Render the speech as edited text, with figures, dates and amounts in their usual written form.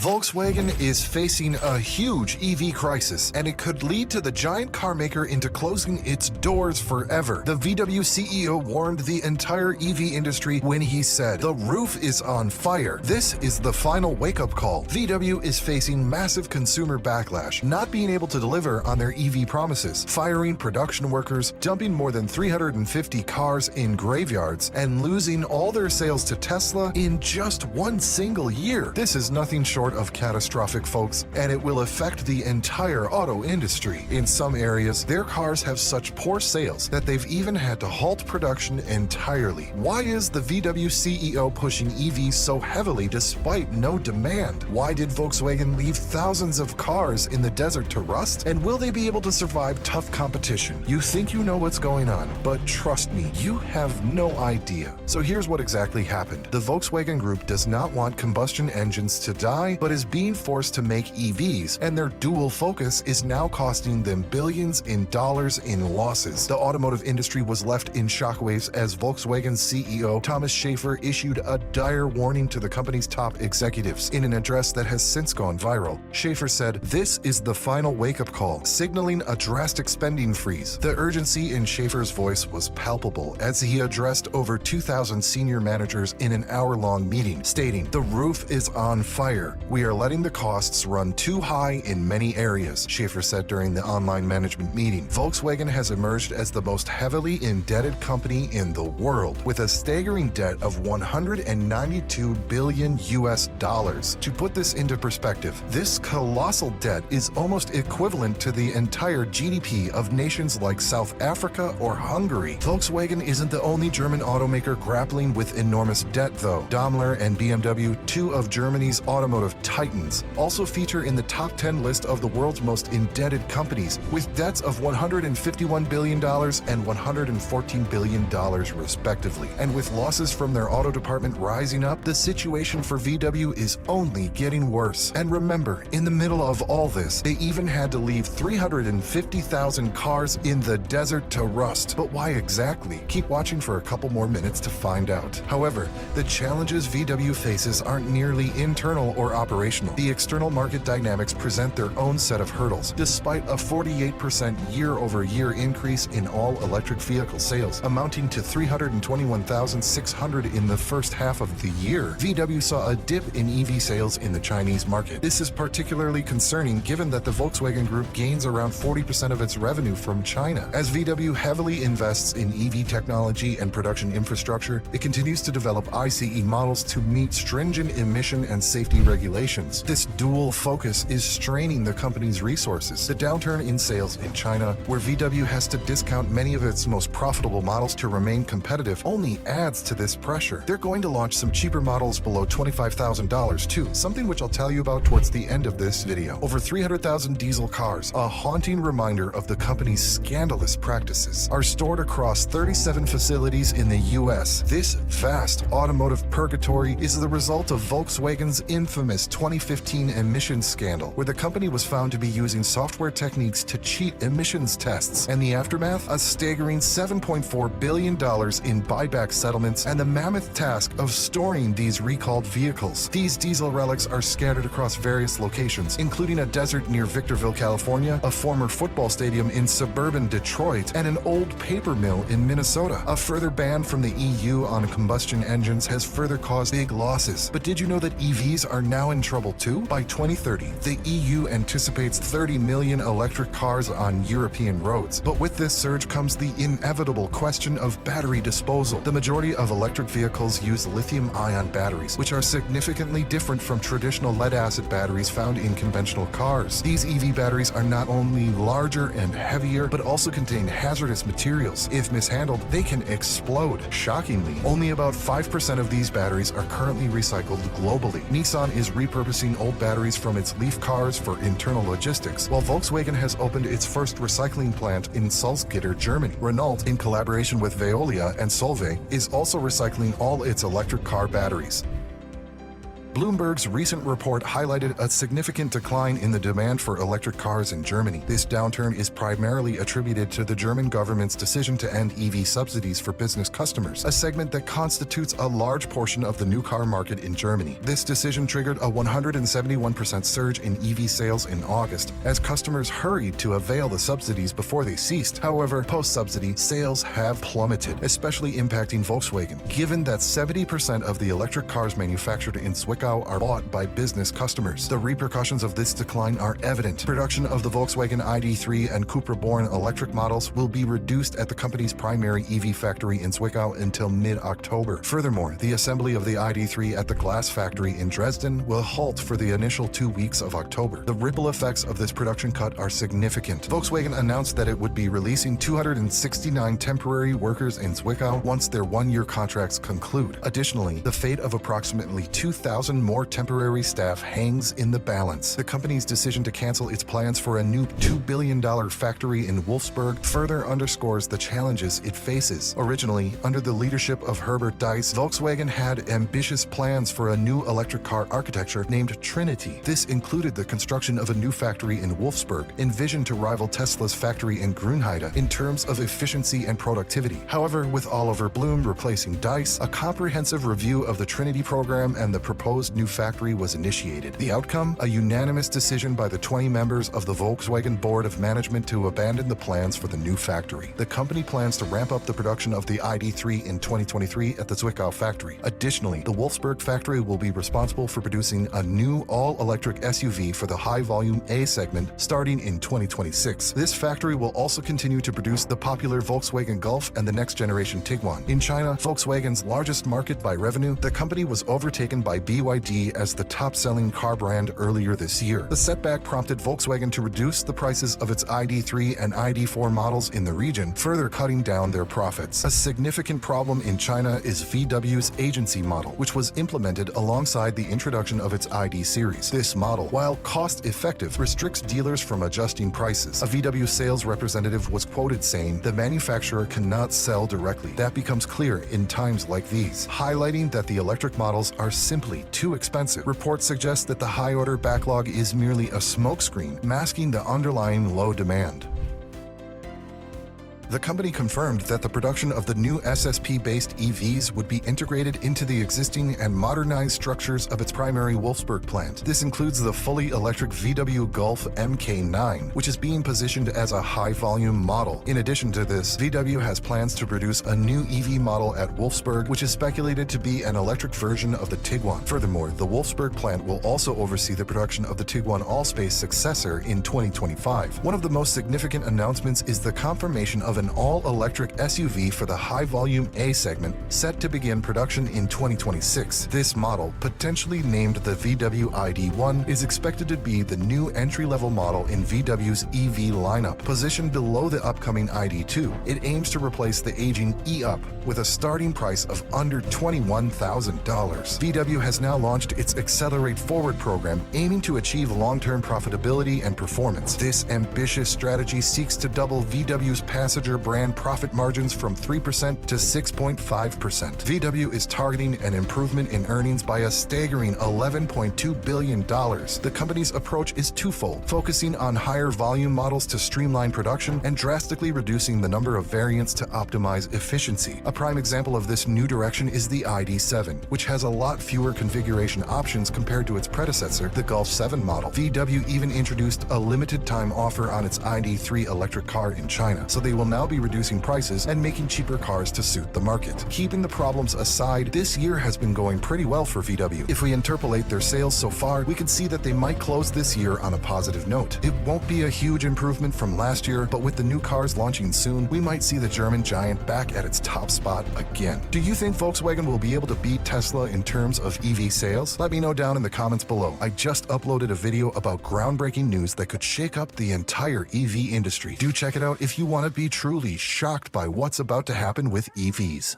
Volkswagen is facing a huge EV crisis, and it could lead to the giant car maker into closing its doors forever. The VW CEO warned the entire EV industry when he said, "The roof is on fire. This is the final wake-up call." VW is facing massive consumer backlash, not being able to deliver on their EV promises, firing production workers, dumping more than 350 cars in graveyards, and losing all their sales to Tesla in just one single year. This is nothing short of catastrophic, folks, and it will affect the entire auto industry. In some areas, their cars have such poor sales that they've even had to halt production entirely. Why is the VW CEO pushing EVs so heavily despite no demand? Why did Volkswagen leave thousands of cars in the desert to rust? And will they be able to survive tough competition? You think you know what's going on, but trust me, you have no idea. So here's what exactly happened. The Volkswagen Group does not want combustion engines to die, but is being forced to make EVs, and their dual focus is now costing them billions in dollars in losses. The automotive industry was left in shockwaves as Volkswagen CEO Thomas Schaefer issued a dire warning to the company's top executives. In an address that has since gone viral, Schaefer said, "This is the final wake-up call, signaling a drastic spending freeze." The urgency in Schaefer's voice was palpable as he addressed over 2,000 senior managers in an hour-long meeting, stating, "The roof is on fire. We are letting the costs run too high in many areas," Schaefer said during the online management meeting. Volkswagen has emerged as the most heavily indebted company in the world, with a staggering debt of $192 billion US. To put this into perspective, this colossal debt is almost equivalent to the entire GDP of nations like South Africa or Hungary. Volkswagen isn't the only German automaker grappling with enormous debt, though. Daimler and BMW, two of Germany's automotive titans, also feature in the top 10 list of the world's most indebted companies, with debts of $151 billion and $114 billion respectively. And with losses from their auto department rising up, the situation for VW is only getting worse. And remember, in the middle of all this, they even had to leave 350,000 cars in the desert to rust. But why exactly? Keep watching for a couple more minutes to find out. However, the challenges VW faces aren't nearly internal or operational. The external market dynamics present their own set of hurdles. Despite a 48% year-over-year increase in all electric vehicle sales, amounting to 321,600 in the first half of the year, VW saw a dip in EV sales in the Chinese market. This is particularly concerning given that the Volkswagen Group gains around 40% of its revenue from China. As VW heavily invests in EV technology and production infrastructure, it continues to develop ICE models to meet stringent emission and safety regulations. This dual focus is straining the company's resources. The downturn in sales in China, where VW has to discount many of its most profitable models to remain competitive, only adds to this pressure. They're going to launch some cheaper models below $25,000 too, something which I'll tell you about towards the end of this video. Over 300,000 diesel cars, a haunting reminder of the company's scandalous practices, are stored across 37 facilities in the US. This vast automotive purgatory is the result of Volkswagen's infamous 2015 emissions scandal, where the company was found to be using software techniques to cheat emissions tests, and the aftermath, a staggering $7.4 billion in buyback settlements and the mammoth task of storing these recalled vehicles. These diesel relics are scattered across various locations, including a desert near Victorville, California, a former football stadium in suburban Detroit, and an old paper mill in Minnesota. A further ban from the EU on combustion engines has further caused big losses. But did you know that EVs are now in trouble too? By 2030, the EU anticipates 30 million electric cars on European roads. But with this surge comes the inevitable question of battery disposal. The majority of electric vehicles use lithium-ion batteries, which are significantly different from traditional lead-acid batteries found in conventional cars. These EV batteries are not only larger and heavier, but also contain hazardous materials. If mishandled, they can explode. Shockingly, only about 5% of these batteries are currently recycled globally. Nissan is repurposing old batteries from its Leaf cars for internal logistics, while Volkswagen has opened its first recycling plant in Salzgitter, Germany. Renault, in collaboration with Veolia and Solvay, is also recycling all its electric car batteries. Bloomberg's recent report highlighted a significant decline in the demand for electric cars in Germany. This downturn is primarily attributed to the German government's decision to end EV subsidies for business customers, a segment that constitutes a large portion of the new car market in Germany. This decision triggered a 171% surge in EV sales in August, as customers hurried to avail the subsidies before they ceased. However, post-subsidy, sales have plummeted, especially impacting Volkswagen, given that 70% of the electric cars manufactured in Zwickau are bought by business customers. The repercussions of this decline are evident. Production of the Volkswagen ID.3 and Cupra-born electric models will be reduced at the company's primary EV factory in Zwickau until mid-October. Furthermore, the assembly of the ID.3 at the glass factory in Dresden will halt for the initial 2 weeks of October. The ripple effects of this production cut are significant. Volkswagen announced that it would be releasing 269 temporary workers in Zwickau once their one-year contracts conclude. Additionally, the fate of approximately 2,000 more temporary staff hangs in the balance. The company's decision to cancel its plans for a new $2 billion factory in Wolfsburg further underscores the challenges it faces. Originally, under the leadership of Herbert Diess, Volkswagen had ambitious plans for a new electric car architecture named Trinity. This included the construction of a new factory in Wolfsburg, envisioned to rival Tesla's factory in Grünheide in terms of efficiency and productivity. However, with Oliver Blume replacing Diess, a comprehensive review of the Trinity program and the proposed new factory was initiated. The outcome? A unanimous decision by the 20 members of the Volkswagen Board of Management to abandon the plans for the new factory. The company plans to ramp up the production of the ID.3 in 2023 at the Zwickau factory. Additionally, the Wolfsburg factory will be responsible for producing a new all-electric SUV for the high-volume A segment starting in 2026. This factory will also continue to produce the popular Volkswagen Golf and the next-generation Tiguan. In China, Volkswagen's largest market by revenue, the company was overtaken by BYD as the top-selling car brand earlier this year. The setback prompted Volkswagen to reduce the prices of its ID.3 and ID.4 models in the region, further cutting down their profits. A significant problem in China is VW's agency model, which was implemented alongside the introduction of its ID series. This model, while cost-effective, restricts dealers from adjusting prices. A VW sales representative was quoted saying, "The manufacturer cannot sell directly. That becomes clear in times like these," highlighting that the electric models are simply too expensive. Reports suggest that the high-order backlog is merely a smokescreen, masking the underlying low demand. The company confirmed that the production of the new SSP-based EVs would be integrated into the existing and modernized structures of its primary Wolfsburg plant. This includes the fully electric VW Golf MK9, which is being positioned as a high-volume model. In addition to this, VW has plans to produce a new EV model at Wolfsburg, which is speculated to be an electric version of the Tiguan. Furthermore, the Wolfsburg plant will also oversee the production of the Tiguan Allspace successor in 2025. One of the most significant announcements is the confirmation of an all-electric SUV for the high-volume A segment, set to begin production in 2026. This model, potentially named the VW ID.1, is expected to be the new entry-level model in VW's EV lineup. Positioned below the upcoming ID.2, it aims to replace the aging e-up with a starting price of under $21,000. VW has now launched its Accelerate Forward program, aiming to achieve long-term profitability and performance. This ambitious strategy seeks to double VW's passenger brand profit margins from 3% to 6.5%. VW is targeting an improvement in earnings by a staggering $11.2 billion. The company's approach is twofold, focusing on higher volume models to streamline production and drastically reducing the number of variants to optimize efficiency. A prime example of this new direction is the ID.7, which has a lot fewer configuration options compared to its predecessor, the Golf 7 model. VW even introduced a limited-time offer on its ID.3 electric car in China, so they will now be reducing prices and making cheaper cars to suit the market. Keeping the problems aside, this year has been going pretty well for VW. If we interpolate their sales so far, we can see that they might close this year on a positive note. It won't be a huge improvement from last year, but with the new cars launching soon, we might see the German giant back at its top spot again. Do you think Volkswagen will be able to beat Tesla in terms of EV sales? Let me know down in the comments below. I just uploaded a video about groundbreaking news that could shake up the entire EV industry. Do check it out if you want to be truly shocked by what's about to happen with EVs.